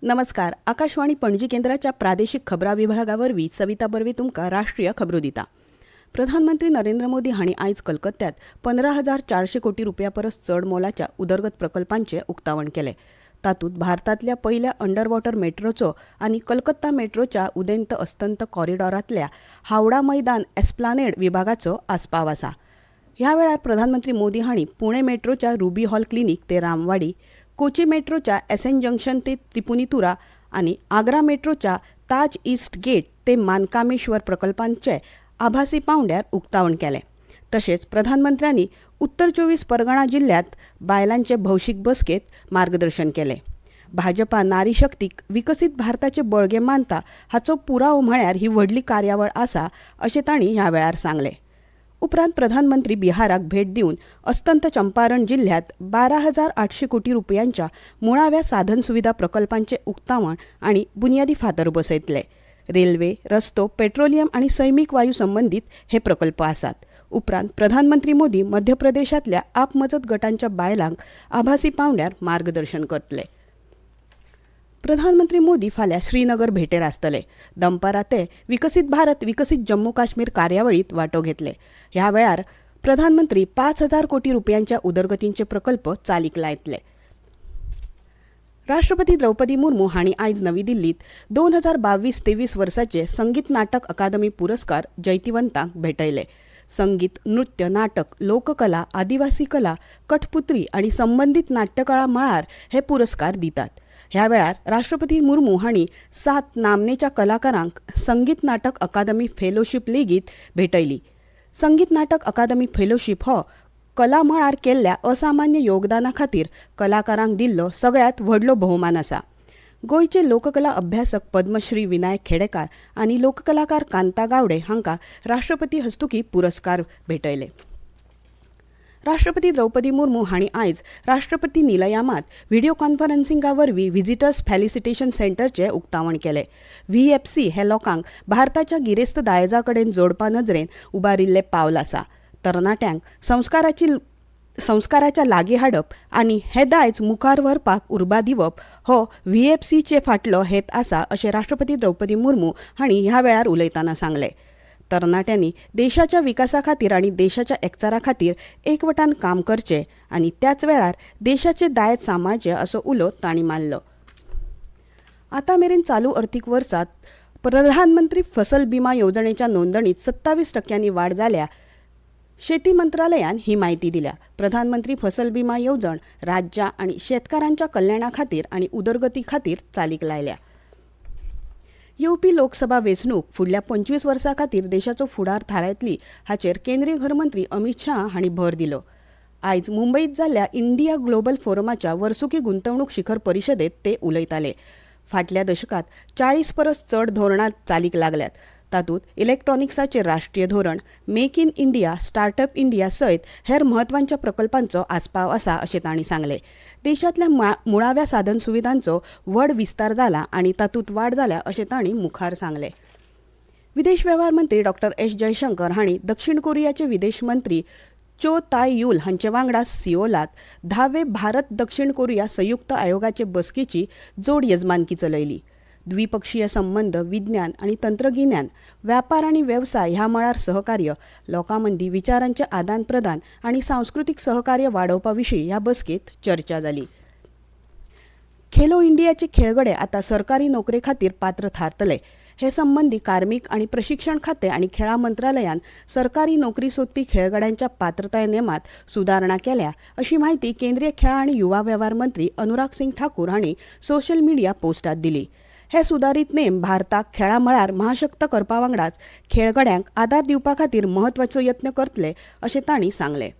नमस्कार. आकाशवाणी पणजी केंद्राच्या प्रादेशिक खबरां विभागावरवी सविता बर्वे तुमकां राष्ट्रीय खबरो दिता. प्रधानमंत्री नरेंद्र मोदी हांणी आयज कलकत्त्यात 15,400 कोटी रुपया परस चड मोलाच्या उदरगत प्रकल्पांचें उक्तावण केलें. तातूंत भारतांतल्या पयल्या अंडर वॉटर मेट्रोचो आनी कलकत्ता मेट्रोच्या उदेंत अस्तंत कॉरिडॉरांतल्या हावडा मैदान एस्प्लानेड विभागाचो आस्पाव आसा. ह्या वेळार प्रधानमंत्री मोदी हांणी पुणे मेट्रोच्या रुबी हॉल क्लिनीक ते रामवाडी, कोची मेट्रोच्या एसएन जंक्शन ते त्रिपुनितुरा आनी आग्रा मेट्रोच्या ताज ईस्ट गेट ते मानकामेश्वर प्रकल्पांचे आभासी पावंड्यार उक्तावण केलें. तशेंच प्रधानमंत्र्यांनी उत्तर 24 परगणा जिल्ह्यांत बायलांचे भौशीक बसकेत मार्गदर्शन केलें. भाजपा नारी शक्तीक विकसीत भारताचे बळगे मानता हाचो पुरावो म्हळ्यार ही व्हडली कार्यावळ आसा अशें तांणी ह्या वेळार सांगलें. उपरांत प्रधानमंत्री बिहाराक भेट दिवन अस्तंत चंपारण जिल्ह्यात 12,800 कोटी रुपयांच्या मुळाव्या साधन सुविधा प्रकल्पांचे उक्तावण आनी बुनयादी फातर बसयतले. रेल्वे, रस्तो, पेट्रोलियम आनी सैमीक वायू संबंदीत हे प्रकल्प आसात. उपरांत प्रधानमंत्री मोदी मध्य प्रदेशांतल्या आपमजत गटांच्या बायलांक आभासी पावंड्यार मार्गदर्शन करतले. प्रधानमंत्री मोदी फाल्यां श्रीनगर भेटेर आसतले. दनपारां ते विकसीत भारत विकसीत जम्मू काश्मीर कार्यावळीत वांटो घेतले. ह्या वेळार प्रधानमंत्री 5,000 कोटी रुपयांच्या उदरगतींचे प्रकल्प चालीक लायतले. राष्ट्रपती द्रौपदी मुर्मू हांणी आयज नवी दिल्लीत 2022-23 वर्साचे संगीत नाटक अकादमी पुरस्कार जैतिवंतांक भेटयले. संगीत, नृत्य, नाटक, लोककला, आदिवासी कला, कठपुतळी आनी संबंदीत नाट्यकळा मळार हे पुरस्कार दितात. ह्या वेळार राष्ट्रपती मुर्मू हांणी 7 नामनेच्या कलाकारांक संगीत नाटक अकादमी फेलोशीप लेगीत भेटयली. संगीत नाटक अकादमी फेलोशीप हो कला मळार केल्ल्या असामान्य योगदाना खातीर कलाकारांक दिल्लो सगळ्यांत व्हडलो भोवमान आसा. गोंयचे लोककला अभ्यासक पद्मश्री विनायक खेडेकार आनी लोककलाकार कांता गावडे हांकां राष्ट्रपती हस्तुकीं पुरस्कार भेटयले. राष्ट्रपती द्रौपदी मुर्मू हांणी आयज राष्ट्रपती निलयामांत व्हिडिओ कॉन्फरन्सिंगा वरवीं व्हिजिटर्स फेलिसिटेशन सेंटरचें उक्तावण केलें. VFC हे लोकांक भारताच्या गिरेस्त दायजा कडेन जोडपा नदरेन उबारिल्लें पावल आसा. तरणाट्यांक संस्काराच्या लागीं हाडप आनी हे दायज मुखार व्हरपाक उर्बा दिवप हो VFCचे फाटलो हेत आसा अशें राष्ट्रपती द्रौपदी मुर्मू हांणी ह्या वेळार उलयतना सांगलें. तरणाट्यांनी देशाच्या विकासा खातीर आनी देशाच्या एकचारा खातीर एकवटान काम करचें आनी त्याच वेळार देशाचे दायज सांबाळचे असो उलो तांणी मारलो. आतां मेरेन चालू अर्थीक वर्सात प्रधानमंत्री फसल बिमा येवजणेच्या नोंदणीत 27% वाड जाल्या. शेती मंत्रालयान ही माहिती दिल्या. प्रधानमंत्री फसल बिमा येवजण राज्यां आनी शेतकारांच्या कल्याणा खातीर आनी उदरगती खातीर चालीक लायल्या. येवपी लोकसभा वेंचणूक फुडल्या 25 वर्सां खातीर देशाचो फुडार थारायतली हाचेर केंद्रीय गृहमंत्री अमित शाह हांणी भर दिलो. आयज मुंबईत जाल्ल्या इंडिया ग्लोबल फोरमाच्या वर्सुकी गुंतवणूक शिखर परिशदेत ते उलयताले. फाटल्या दशकात 40 परस चड धोरणां चालीक लागल्यात. तातूंत इलेक्ट्रॉनिक्साचेर राष्ट्रीय धोरण, make in India, startup India सयत हेर म्हत्वाच्या प्रकल्पांचो आस्पाव आसा अशें तांणी सांगलें. देशांतल्या मुळाव्या साधन सुविधांचो व्हड विस्तार जाला आनी तातूंत वाड जाल्या अशें तांणी मुखार सांगलें. विदेश वेव्हार मंत्री डॉ. एस. जयशंकर हांणी दक्षिण कोरियाचे विदेश मंत्री चो ताय-यूल हांचे वांगडा सिओलात 10वे भारत दक्षिण कोरिया संयुक्त आयोगाचे बसकेची जोड येजमानकी चलयली. द्विपक्षीय संबंद, विज्ञान आनी तंत्रगिन्यान, व्यापार आनी वेवसाय ह्या मळार सहकार्य, लोकां मदीं विचारांचें आदान प्रदान आनी सांस्कृतीक सहकार्य वाडोवपा विशीं ह्या बसकेंत चर्चा जाली. खेलो इंडियाचे खेळगडे आतां सरकारी नोकरे खातीर पात्र थारतले. हे संबंदी कार्मिक आनी प्रशिक्षण खातें आनी खेळां मंत्रालयान सरकारी नोकरी सोदपी खेळगड्यांच्या पात्रताय नेमात सुदारणा केल्या अशी माहिती केंद्रीय खेळां आनी युवा वेव्हार मंत्री अनुराग सिंग ठाकूर हांणी सोशल मिडिया पोस्टात दिली. हे सुदारीत नेम भारताक खेळां मळार महाशक्त करपा वांगडाच खेळगड्यांक आदार दिवपा खातीर म्हत्वाचो यत्न करतले अशें तांणी सांगलें.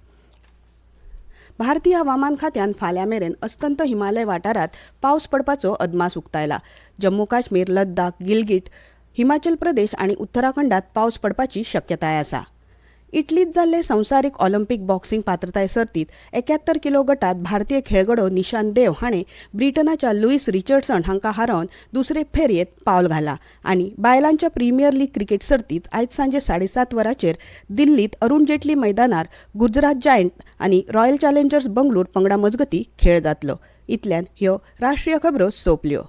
भारतीय हवामान खात्यान फाल्यां मेरेन अस्तंत हिमालय वाठारांत पावस पडपाचो अदमास उक्तायला. जम्मू काश्मीर, लद्दाख, गिलगिट, हिमाचल प्रदेश आनी उत्तराखंडात पावस पडपाची शक्यताय आसा. इटलीत जाल्ले संवसारीक ऑलिंपिक बॉक्सिंग पात्रताय सर्तीत 71 किलो गटात भारतीय खेळगडो निशांत देव हाणें ब्रिटनाच्या लुईस रिचर्डसन हांकां हारोवन दुसरे फेरयेत पावल घाला आनी बायलांच्या प्रीमियर लीग क्रिकेट सर्तीत आयज सांजे 7:30 वरांचेर दिल्लीत अरुण जेटली मैदानार गुजरात जायंट आनी रॉयल चॅलेंजर्स बंगळूर पंगडा मजगती खेळ जातलो. इतल्यान ह्यो राष्ट्रीय खबरो सोंपल्यो.